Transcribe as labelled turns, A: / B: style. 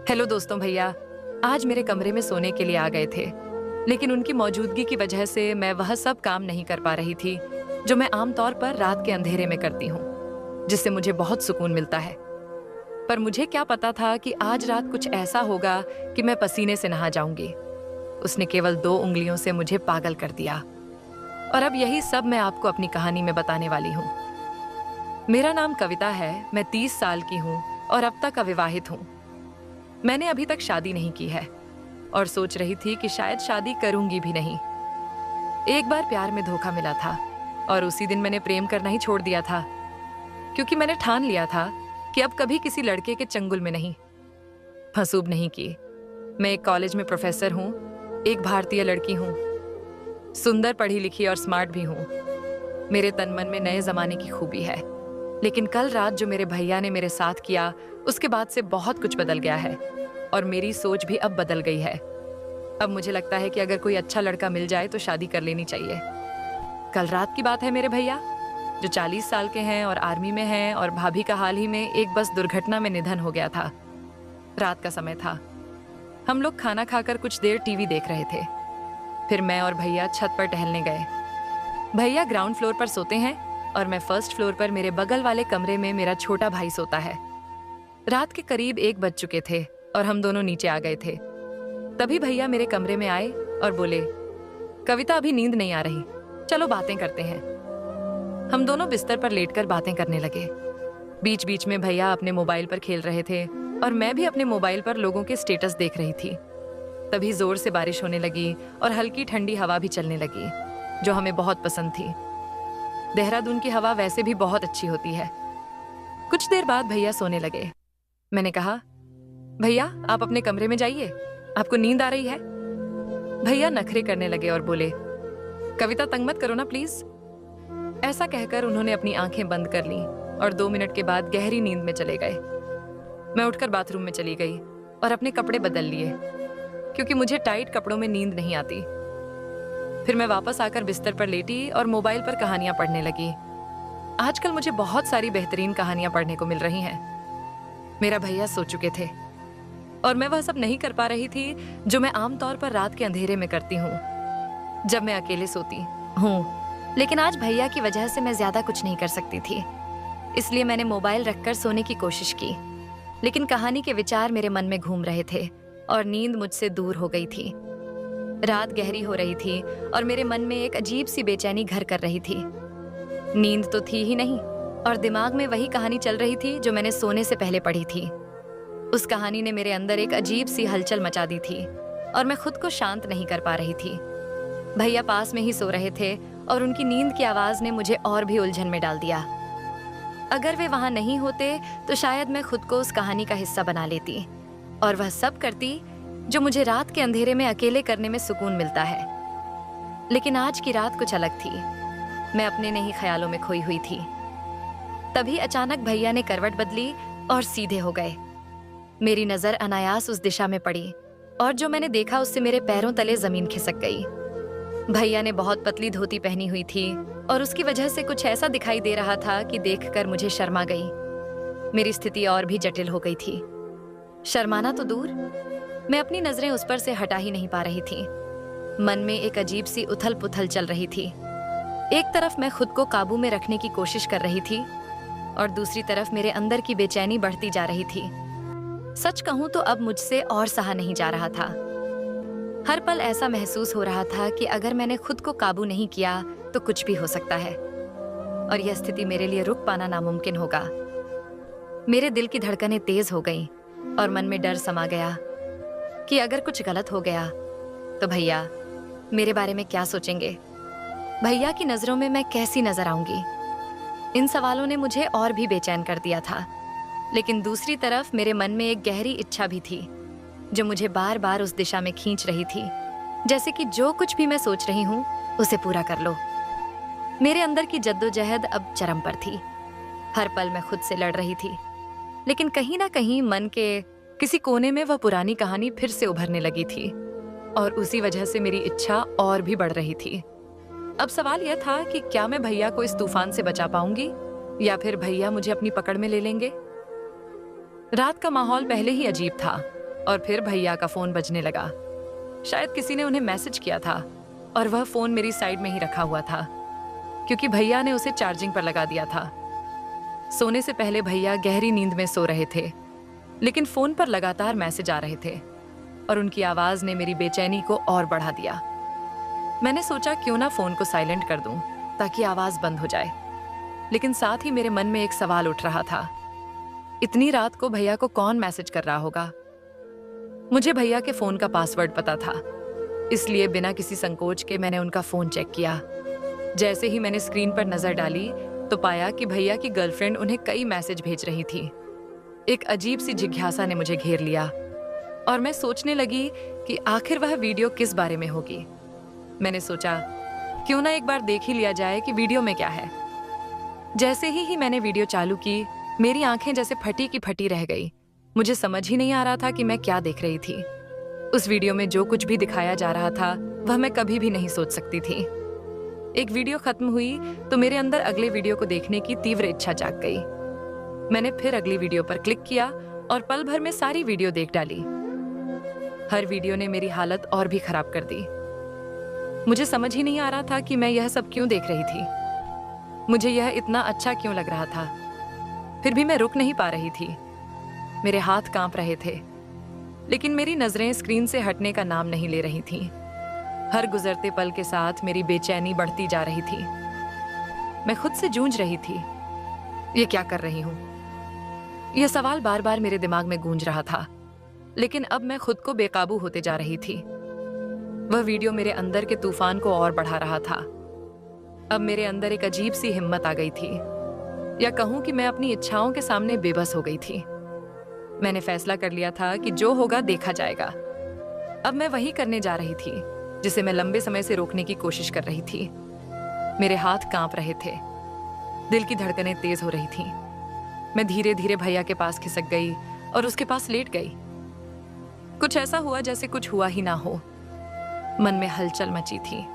A: Hello दोस्तों भैया, आज मेरे कमरे में सोने के लिए आ गए थे, लेकिन उनकी मौजूदगी की वजह से मैं वह सब काम नहीं कर पा रही थी जो मैं आमतौर पर रात के अंधेरे में करती हूँ, जिससे मुझे बहुत सुकून मिलता है। पर मुझे क्या पता था कि आज रात कुछ ऐसा होगा कि मैं पसीने से नहा जाऊंगी। उसने केवल 2 उंगलियों से मुझे पागल कर दिया। और अब यही सब मैं आपको अपनी कहानी में बताने वाली हूँ। मेरा नाम कविता है, मैं 30 साल की हूँ और अब तक अविवाहित हूँ। मैंने अभी तक शादी नहीं की है और सोच रही थी कि शायद शादी करूंगी भी नहीं। एक बार प्यार में धोखा मिला था और उसी दिन मैंने प्रेम करना ही छोड़ दिया था, क्योंकि मैंने ठान लिया था कि अब कभी किसी लड़के के चंगुल में नहीं, फंसूब नहीं की। मैं एक कॉलेज में प्रोफेसर हूँ, एक भारतीय लड़की हूँ, सुंदर, पढ़ी लिखी और स्मार्ट भी हूँ। मेरे तन मन में नए जमाने की खूबी है। लेकिन कल रात जो मेरे भैया ने मेरे साथ किया, उसके बाद से बहुत कुछ बदल गया है और मेरी सोच भी अब बदल गई है। अब मुझे लगता है कि अगर कोई अच्छा लड़का मिल जाए तो शादी कर लेनी चाहिए। कल रात की बात है, मेरे भैया जो 40 साल के हैं और आर्मी में हैं, और भाभी का हाल ही में एक बस दुर्घटना में निधन हो गया था। रात का समय था, हम लोग खाना खाकर कुछ देर टीवी देख रहे थे। फिर मैं और भैया छत पर टहलने गए। भैया ग्राउंड फ्लोर पर सोते हैं और मैं फर्स्ट फ्लोर पर मेरे बगल वाले कमरे में मेरा छोटा भाई सोता है। रात के करीब 1 बज चुके थे और हम दोनों नीचे आ गए थे। तभी भैया मेरे कमरे में आए और बोले, कविता अभी नींद नहीं आ रही, चलो बातें करते हैं। हम दोनों बिस्तर पर लेटकर बातें करने लगे। बीच बीच में भैया अपने मोबाइल पर खेल रहे थे और मैं भी अपने मोबाइल पर लोगों के स्टेटस देख रही थी। तभी जोर से बारिश होने लगी और हल्की ठंडी हवा भी चलने लगी, जो हमें बहुत पसंद थी। देहरादून की हवा वैसे भी बहुत अच्छी होती है। कुछ देर बाद भैया सोने लगे। मैंने कहा, भैया आप अपने कमरे में जाइए, आपको नींद आ रही है। भैया नखरे करने लगे और बोले, कविता तंग मत करो ना प्लीज। ऐसा कहकर उन्होंने अपनी आंखें बंद कर लीं और 2 मिनट के बाद गहरी नींद में चले गए। मैं उठकर बाथरूम में चली गई और अपने कपड़े बदल लिए, क्योंकि मुझे टाइट कपड़ों में नींद नहीं आती। फिर मैं वापस आकर बिस्तर पर लेटी और मोबाइल पर कहानियां पढ़ने लगी। आजकल मुझे बहुत सारी बेहतरीन कहानियां पढ़ने को मिल रही हैं। मेरा भैया सो चुके थे और मैं वह सब नहीं कर पा रही थी जो मैं आमतौर पर रात के अंधेरे में करती हूँ, जब मैं अकेले सोती हूँ। लेकिन आज भैया की वजह से मैं ज्यादा कुछ नहीं कर सकती थी, इसलिए मैंने मोबाइल रखकर सोने की कोशिश की। लेकिन कहानी के विचार मेरे मन में घूम रहे थे और नींद मुझसे दूर हो गई थी। रात गहरी हो रही थी और मेरे मन में एक अजीब सी बेचैनी घर कर रही थी। नींद तो थी ही नहीं और दिमाग में वही कहानी चल रही थी जो मैंने सोने से पहले पढ़ी थी। उस कहानी ने मेरे अंदर एक अजीब सी हलचल मचा दी थी और मैं खुद को शांत नहीं कर पा रही थी। भैया पास में ही सो रहे थे और उनकी नींद की आवाज ने मुझे और भी उलझन में डाल दिया। अगर वे वहां नहीं होते तो शायद मैं खुद को उस कहानी का हिस्सा बना लेती और वह सब करती जो मुझे रात के अंधेरे में अकेले करने में सुकून मिलता है। लेकिन आज की रात कुछ अलग थी। मैं अपने नहीं ख्यालों में खोई हुई थी। तभी अचानक भैया ने करवट बदली और सीधे हो गए। मेरी नजर अनायास उस दिशा में पड़ी और जो मैंने देखा उससे मेरे पैरों तले जमीन खिसक गई। भैया ने बहुत पतली धोती पहनी हुई थी और उसकी वजह से कुछ ऐसा दिखाई दे रहा था कि देखकर मुझे शर्मा गई। मेरी स्थिति और भी जटिल हो गई थी। शर्माना तो दूर, मैं अपनी नजरें उस पर से हटा ही नहीं पा रही थी। मन में एक अजीब सी उथल पुथल चल रही थी। एक तरफ मैं खुद को काबू में रखने की कोशिश कर रही थी और दूसरी तरफ मेरे अंदर की बेचैनी बढ़ती जा रही थी। सच कहूं तो अब मुझसे और सहा नहीं जा रहा था। हर पल ऐसा महसूस हो रहा था कि अगर मैंने खुद को काबू नहीं किया तो कुछ भी हो सकता है और यह स्थिति मेरे लिए रुक पाना नामुमकिन होगा। मेरे दिल की धड़कनें तेज हो गईं और मन में डर समा गया कि अगर कुछ गलत हो गया तो भैया मेरे बारे में क्या सोचेंगे। भैया की नजरों में मैं कैसी नजर आऊंगी। इन सवालों ने मुझे और भी बेचैन कर दिया था। लेकिन दूसरी तरफ मेरे मन में एक गहरी इच्छा भी थी जो मुझे बार बार उस दिशा में खींच रही थी, जैसे कि जो कुछ भी मैं सोच रही हूँ उसे पूरा कर लो। मेरे अंदर की जद्दोजहद अब चरम पर थी। हर पल मैं खुद से लड़ रही थी, लेकिन कहीं ना कहीं मन के किसी कोने में वह पुरानी कहानी फिर से उभरने लगी थी और उसी वजह से मेरी इच्छा और भी बढ़ रही थी। अब सवाल यह था कि क्या मैं भैया को इस तूफान से बचा पाऊंगी या फिर भैया मुझे अपनी पकड़ में ले लेंगे। रात का माहौल पहले ही अजीब था और फिर भैया का फोन बजने लगा। शायद किसी ने उन्हें मैसेज किया था और वह फोन मेरी साइड में ही रखा हुआ था क्योंकि भैया ने उसे चार्जिंग पर लगा दिया था। सोने से पहले भैया गहरी नींद में सो रहे थे, लेकिन फोन पर लगातार मैसेज आ रहे थे और उनकी आवाज ने मेरी बेचैनी को और बढ़ा दिया। मैंने सोचा क्यों ना फोन को साइलेंट कर दूं ताकि आवाज बंद हो जाए, लेकिन साथ ही मेरे मन में एक सवाल उठ रहा था, इतनी रात को भैया को कौन मैसेज कर रहा होगा। मुझे भैया के फोन का पासवर्ड पता था, इसलिए बिना किसी संकोच के मैंने उनका फोन चेक किया। जैसे ही मैंने स्क्रीन पर नजर डाली तो पाया कि भैया की गर्लफ्रेंड उन्हें कई मैसेज भेज रही थी। एक अजीब सी जिज्ञासा ने मुझे घेर लिया और मैं सोचने लगी कि आखिर वह वीडियो किस बारे में होगी। मैंने सोचा क्यों ना एक बार देख ही लिया जाए कि वीडियो में क्या है। जैसे ही मैंने वीडियो चालू की, मेरी आंखें जैसे फटी की फटी रह गई। मुझे समझ ही नहीं आ रहा था कि मैं क्या देख रही थी। उस वीडियो में जो कुछ भी दिखाया जा रहा था वह मैं कभी भी नहीं सोच सकती थी। एक वीडियो खत्म हुई तो मेरे अंदर अगले वीडियो को देखने की तीव्र इच्छा जाग गई। मैंने फिर अगली वीडियो पर क्लिक किया और पल भर में सारी वीडियो देख डाली। हर वीडियो ने मेरी हालत और भी खराब कर दी। मुझे समझ ही नहीं आ रहा था कि मैं यह सब क्यों देख रही थी। मुझे यह इतना अच्छा क्यों लग रहा था। फिर भी मैं रुक नहीं पा रही थी। मेरे हाथ कांप रहे थे, लेकिन मेरी नजरें स्क्रीन से हटने का नाम नहीं ले रही थीं। हर गुजरते पल के साथ मेरी बेचैनी बढ़ती जा रही थी। मैं खुद से जूझ रही थी, ये क्या कर रही हूँ। यह सवाल बार बार मेरे दिमाग में गूंज रहा था, लेकिन अब मैं खुद को बेकाबू होते जा रही थी। वह वीडियो मेरे अंदर के तूफान को और बढ़ा रहा था। अब मेरे अंदर एक अजीब सी हिम्मत आ गई थी, या कहूं कि मैं अपनी इच्छाओं के सामने बेबस हो गई थी। मैंने फैसला कर लिया था कि जो होगा देखा जाएगा। अब मैं वही करने जा रही थी जिसे मैं लंबे समय से रोकने की कोशिश कर रही थी। मेरे हाथ कांप रहे थे, दिल की धड़कनें तेज हो रही थीं। मैं धीरे धीरे भैया के पास खिसक गई और उसके पास लेट गई। कुछ ऐसा हुआ जैसे कुछ हुआ ही ना हो। मन में हलचल मची थी।